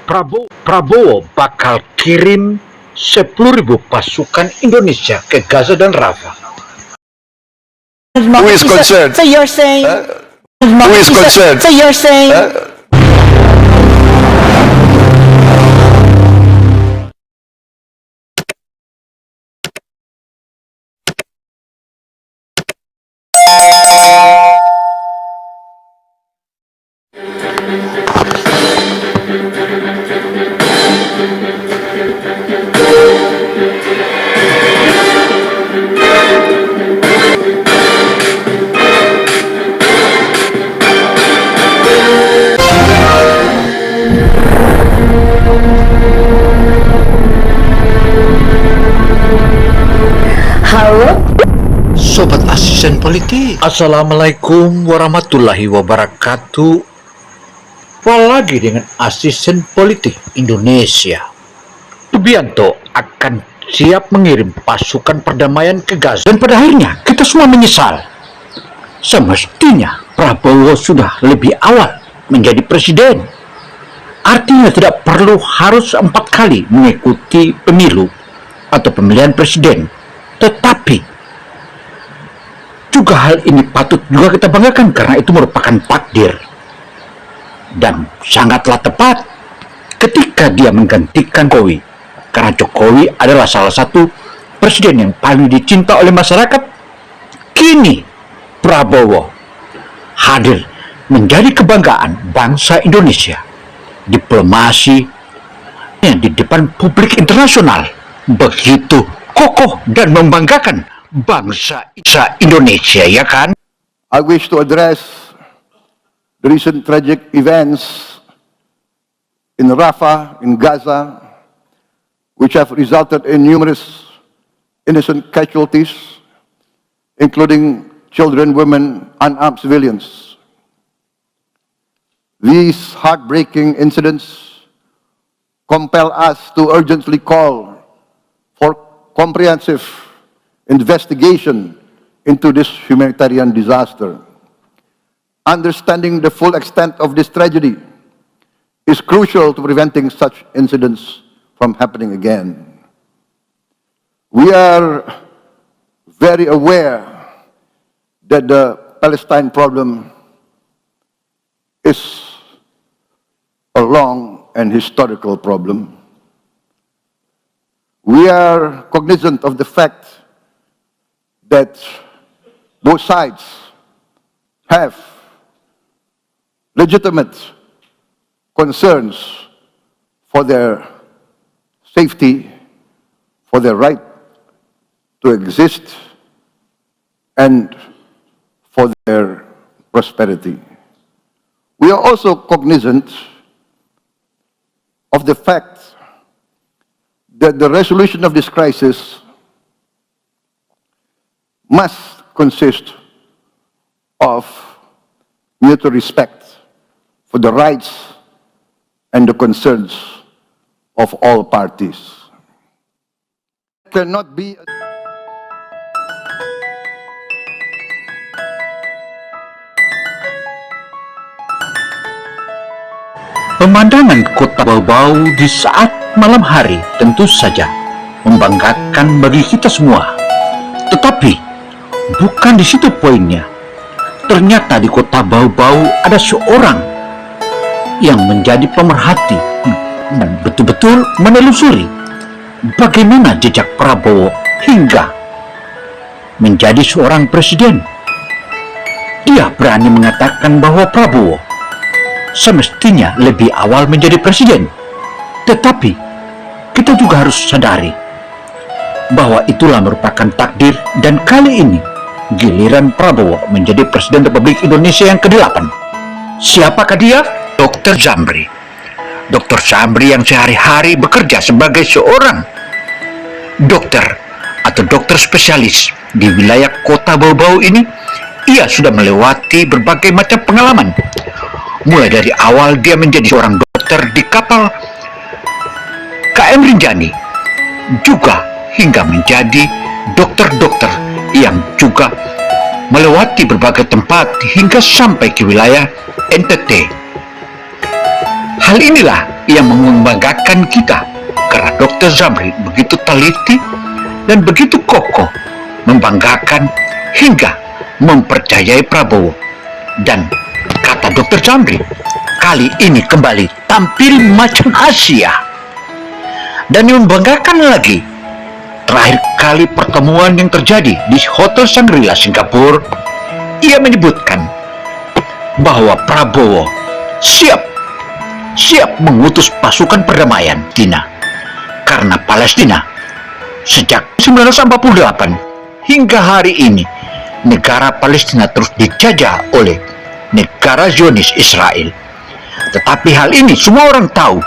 Prabowo bakal kirim 10.000 pasukan Indonesia ke Gaza dan Rafah. Who is concerned? So you're saying... Who is concerned? So you're saying... Halo? Sobat Asisten Politik, Assalamualaikum warahmatullahi wabarakatuh. Apalagi dengan Asisten Politik Indonesia, Subianto akan siap mengirim pasukan perdamaian ke Gaza. Dan pada akhirnya kita semua menyesal. Semestinya Prabowo sudah lebih awal menjadi presiden. Artinya tidak perlu harus 4 kali mengikuti pemilu atau pemilihan presiden. Tetapi juga hal ini patut juga kita banggakan karena itu merupakan takdir. Dan sangatlah tepat ketika dia menggantikan Jokowi. Karena Jokowi adalah salah satu presiden yang paling dicinta oleh masyarakat. Kini Prabowo hadir menjadi kebanggaan bangsa Indonesia. Diplomasi yang di depan publik internasional begitu kokoh dan membanggakan bangsa Indonesia, ya kan? I wish to address the recent tragic events in Rafah, in Gaza, which have resulted in numerous innocent casualties, including children, women, unarmed civilians. These heartbreaking incidents compel us to urgently call for comprehensive investigation into this humanitarian disaster. Understanding the full extent of this tragedy is crucial to preventing such incidents from happening again. We are very aware that the Palestine problem is a long and historical problem. We are cognizant of the fact that both sides have legitimate concerns for their safety, for their right to exist, and for their prosperity. We are also cognizant of the fact that the resolution of this crisis must consist of mutual respect for the rights and the concerns of all parties. Cannot be Pemandangan kota Bau-Bau di saat malam hari tentu saja membanggakan bagi kita semua. Tetapi bukan di situ poinnya. Ternyata di kota Bau-Bau ada seorang yang menjadi pemerhati dan betul-betul menelusuri bagaimana jejak Prabowo hingga menjadi seorang presiden. Dia berani mengatakan bahwa Prabowo semestinya lebih awal menjadi presiden. Tetapi kita juga harus sadari bahwa itulah merupakan takdir, dan kali ini giliran Prabowo menjadi Presiden Republik Indonesia yang ke-8. Siapakah dia? Dr. Zamri. Dr. Zamri yang sehari-hari bekerja sebagai seorang dokter atau dokter spesialis di wilayah kota Bau-Bau ini. Ia sudah melewati berbagai macam pengalaman. Mulai dari awal dia menjadi seorang dokter di kapal KM Rinjani, juga hingga menjadi dokter-dokter yang juga melewati berbagai tempat hingga sampai ke wilayah NTT. Hal inilah yang membanggakan kita karena Dr. Zamri begitu teliti dan begitu kokoh membanggakan hingga mempercayai Prabowo. Dan kata Dr. Zamri, kali ini kembali tampil macam Asia. Dan yang membanggakan lagi, terakhir kali pertemuan yang terjadi di Hotel Shangri-La Singapura, ia menyebutkan bahwa Prabowo siap mengutus pasukan perdamaian Palestina, karena Palestina sejak 1948 hingga hari ini negara Palestina terus dijajah oleh negara Zionis Israel. Tetapi hal ini semua orang tahu,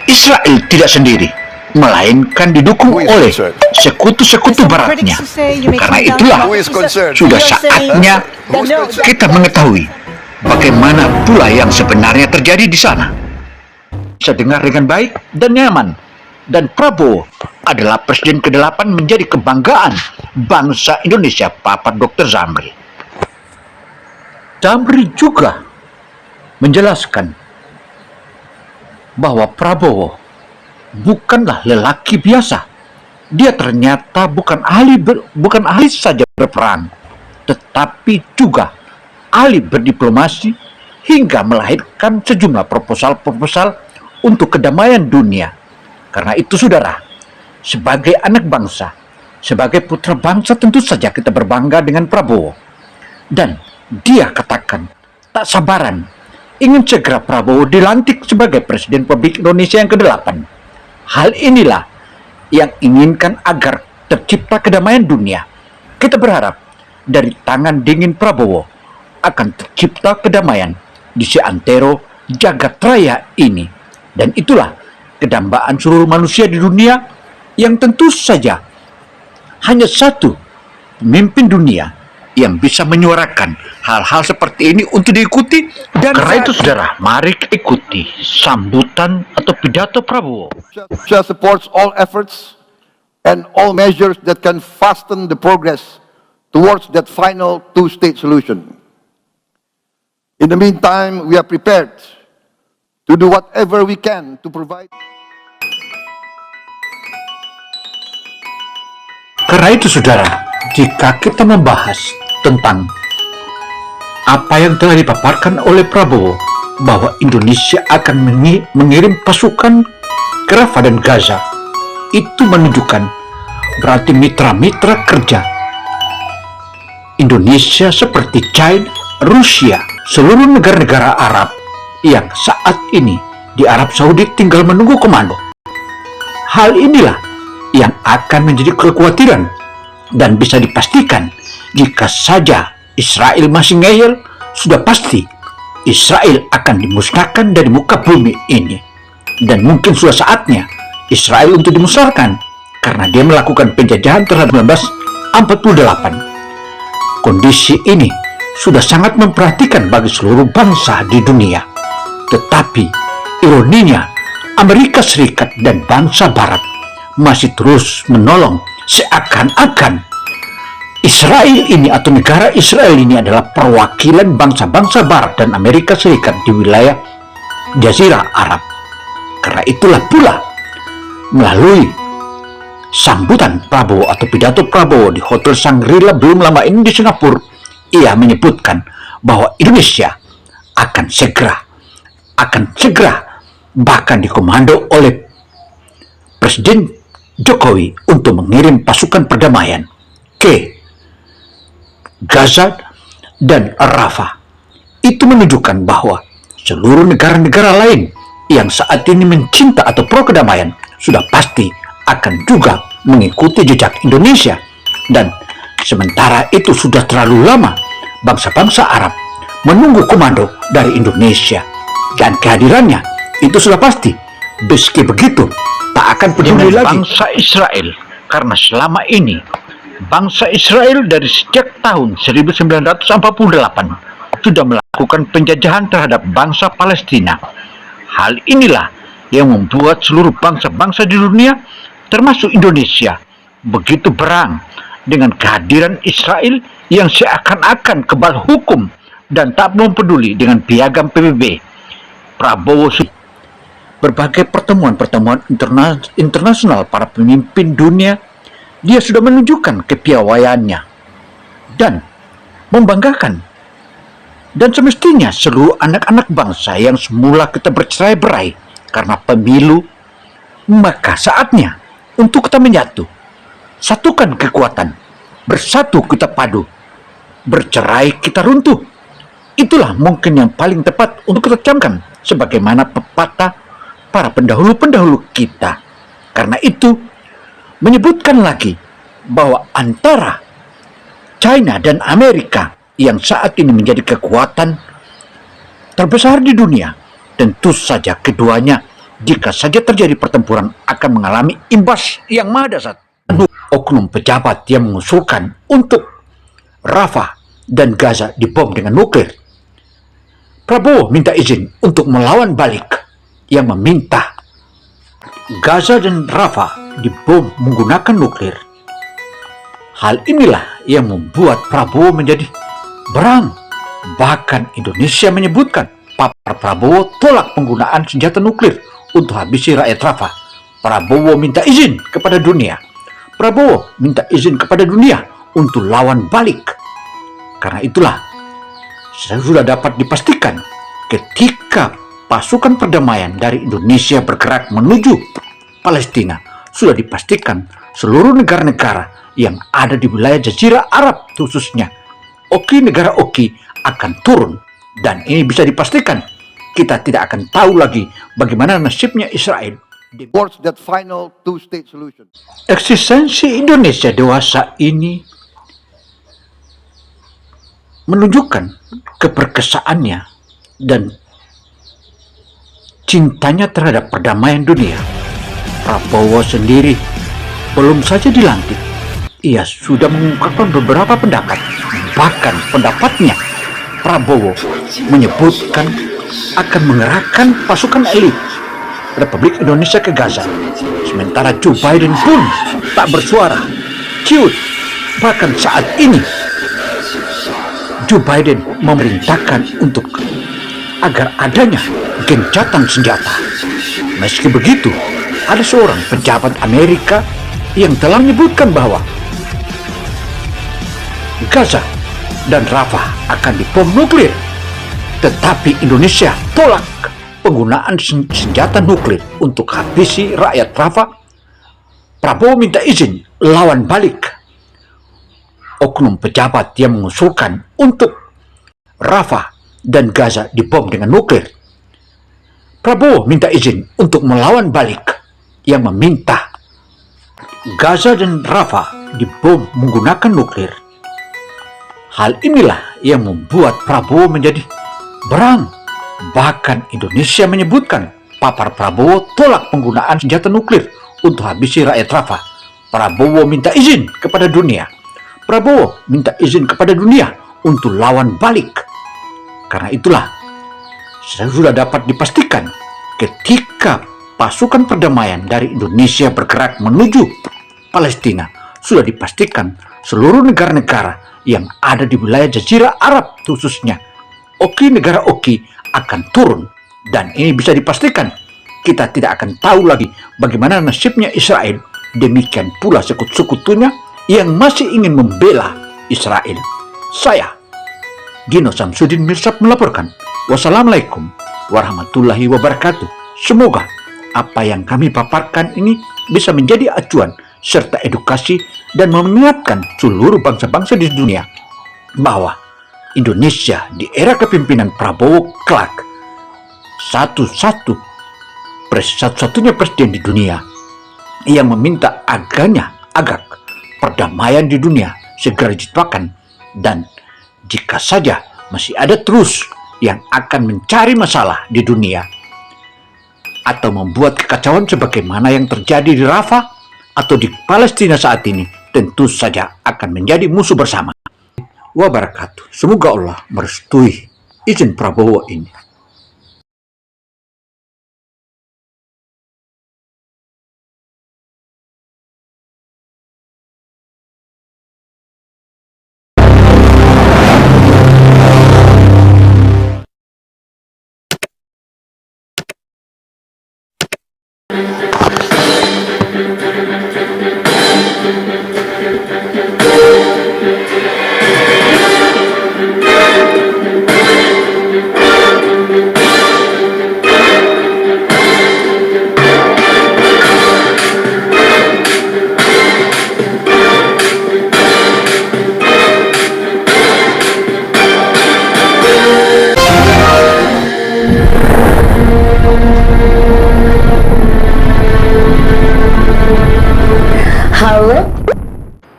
Israel tidak sendiri, melainkan didukung oleh sekutu-sekutu baratnya. Karena itulah sudah saatnya kita mengetahui bagaimana pula yang sebenarnya terjadi di sana. Bisa dengar dengan baik dan nyaman. Dan Prabowo adalah presiden ke-8 menjadi kebanggaan bangsa Indonesia, papat Dr. Zamri. Zamri juga menjelaskan bahwa Prabowo bukanlah lelaki biasa. Dia ternyata bukan ahli saja berperang, tetapi juga ahli berdiplomasi hingga melahirkan sejumlah proposal-proposal untuk kedamaian dunia. Karena itu, saudara, sebagai anak bangsa, sebagai putra bangsa, tentu saja kita berbangga dengan Prabowo. Dan dia katakan tak sabaran ingin segera Prabowo dilantik sebagai Presiden Republik Indonesia yang ke-8. Hal inilah yang inginkan agar tercipta kedamaian dunia. Kita berharap dari tangan dingin Prabowo akan tercipta kedamaian di seantero jagat raya ini. Dan itulah kedambaan seluruh manusia di dunia, yang tentu saja hanya satu pemimpin dunia yang bisa menyuarakan hal-hal seperti ini untuk diikuti. Dan karena itu, saudara, mari ikuti sambutan atau pidato Prabowo. Indonesia supports all efforts and all measures that can fasten the progress towards that final two-state solution. In the meantime, we are prepared to do whatever we can to provide. Karena itu, saudara, jika kita membahas tentang apa yang telah dipaparkan oleh Prabowo, bahwa Indonesia akan mengirim pasukan ke Rafah dan Gaza, itu menunjukkan berarti mitra-mitra kerja Indonesia seperti China, Rusia, seluruh negara-negara Arab yang saat ini di Arab Saudi tinggal menunggu komando. Hal inilah yang akan menjadi kekhawatiran, dan bisa dipastikan jika saja Israel masih ngeyel, sudah pasti Israel akan dimusnahkan dari muka bumi ini. Dan mungkin sudah saatnya Israel untuk dimusnahkan karena dia melakukan penjajahan terhadap 1948. Kondisi ini sudah sangat memperhatikan bagi seluruh bangsa di dunia. Tetapi ironinya, Amerika Serikat dan bangsa Barat masih terus menolong, seakan-akan Israel ini atau negara Israel ini adalah perwakilan bangsa-bangsa Barat dan Amerika Serikat di wilayah Jazirah Arab. Karena itulah pula melalui sambutan Prabowo atau pidato Prabowo di Hotel Shangri-La belum lama ini di Singapura, ia menyebutkan bahwa Indonesia akan segera bahkan dikomando oleh Presiden Jokowi untuk mengirim pasukan perdamaian ke Gaza dan Rafah. Itu menunjukkan bahwa seluruh negara-negara lain yang saat ini mencinta atau pro kedamaian sudah pasti akan juga mengikuti jejak Indonesia. Dan sementara itu sudah terlalu lama bangsa-bangsa Arab menunggu komando dari Indonesia, dan kehadirannya itu sudah pasti. Meski begitu, tak akan peduli lagi bangsa Israel, karena selama ini bangsa Israel dari sejak tahun 1948 sudah melakukan penjajahan terhadap bangsa Palestina. Hal inilah yang membuat seluruh bangsa-bangsa di dunia, termasuk Indonesia, begitu berang dengan kehadiran Israel yang seakan-akan kebal hukum dan tak mau peduli dengan piagam PBB. Prabowo berbagai pertemuan-pertemuan internasional para pemimpin dunia, dia sudah menunjukkan kepiawaiannya dan membanggakan. Dan semestinya seluruh anak-anak bangsa yang semula kita bercerai-berai karena pemilu, maka saatnya untuk kita menyatu. Satukan kekuatan, bersatu kita padu, bercerai kita runtuh. Itulah mungkin yang paling tepat untuk kita camkan sebagaimana pepatah para pendahulu-pendahulu kita. Karena itu, menyebutkan lagi bahwa antara China dan Amerika yang saat ini menjadi kekuatan terbesar di dunia, tentu saja keduanya jika saja terjadi pertempuran akan mengalami imbas yang maha dahsyat. Oknum pejabat yang mengusulkan untuk Rafah dan Gaza dibom dengan nuklir. Prabowo minta izin untuk melawan balik yang meminta Gaza dan Rafah dibom menggunakan nuklir. Hal inilah yang membuat Prabowo menjadi berang. Bahkan Indonesia menyebutkan papar Prabowo tolak penggunaan senjata nuklir untuk habisi rakyat Rafah. Prabowo minta izin kepada dunia. Prabowo minta izin kepada dunia untuk lawan balik. Karena itulah sudah dapat dipastikan ketika pasukan perdamaian dari Indonesia bergerak menuju Palestina, sudah dipastikan seluruh negara-negara yang ada di wilayah Jazirah Arab khususnya negara Oki akan turun. Dan ini bisa dipastikan kita tidak akan tahu lagi bagaimana nasibnya Israel towards that final two-state solution. Eksistensi Indonesia dewasa ini menunjukkan keperkasaannya dan cintanya terhadap perdamaian dunia. Prabowo sendiri belum saja dilantik, ia sudah mengungkapkan beberapa pendapat. Bahkan pendapatnya, Prabowo menyebutkan akan mengerahkan pasukan elit Republik Indonesia ke Gaza. Sementara Joe Biden pun tak bersuara, ciut. Bahkan saat ini Joe Biden memerintahkan untuk agar adanya gencatan senjata. Meski begitu, ada seorang pejabat Amerika yang telah menyebutkan bahwa Gaza dan Rafah akan dibom nuklir. Tetapi Indonesia tolak penggunaan senjata nuklir untuk habisi rakyat Rafah. Prabowo minta izin lawan balik oknum pejabat yang mengusulkan untuk Rafah dan Gaza dibom dengan nuklir. Prabowo minta izin untuk melawan balik yang meminta Gaza dan Rafah dibom menggunakan nuklir. Hal inilah yang membuat Prabowo menjadi berang. Bahkan Indonesia menyebutkan papar Prabowo tolak penggunaan senjata nuklir untuk habisi rakyat Rafah. Prabowo minta izin kepada dunia. Prabowo minta izin kepada dunia untuk lawan balik. Karena itulah sudah dapat dipastikan ketika pasukan perdamaian dari Indonesia bergerak menuju Palestina, sudah dipastikan seluruh negara-negara yang ada di wilayah Jazirah Arab khususnya negara Oki akan turun. Dan ini bisa dipastikan kita tidak akan tahu lagi bagaimana nasibnya Israel. Demikian pula sekutu-sekutunya yang masih ingin membela Israel. Saya Gino Samsudin Mirsad melaporkan. Wassalamualaikum warahmatullahi wabarakatuh. Semoga apa yang kami paparkan ini bisa menjadi acuan serta edukasi dan mengingatkan seluruh bangsa-bangsa di dunia bahwa Indonesia di era kepemimpinan Prabowo kelak satu-satunya presiden di dunia yang meminta agar perdamaian di dunia segera diciptakan. Dan jika saja masih ada terus yang akan mencari masalah di dunia atau membuat kekacauan sebagaimana yang terjadi di Rafah atau di Palestina saat ini, tentu saja akan menjadi musuh bersama. Wabarakatuh. Semoga Allah merestui izin Prabowo ini.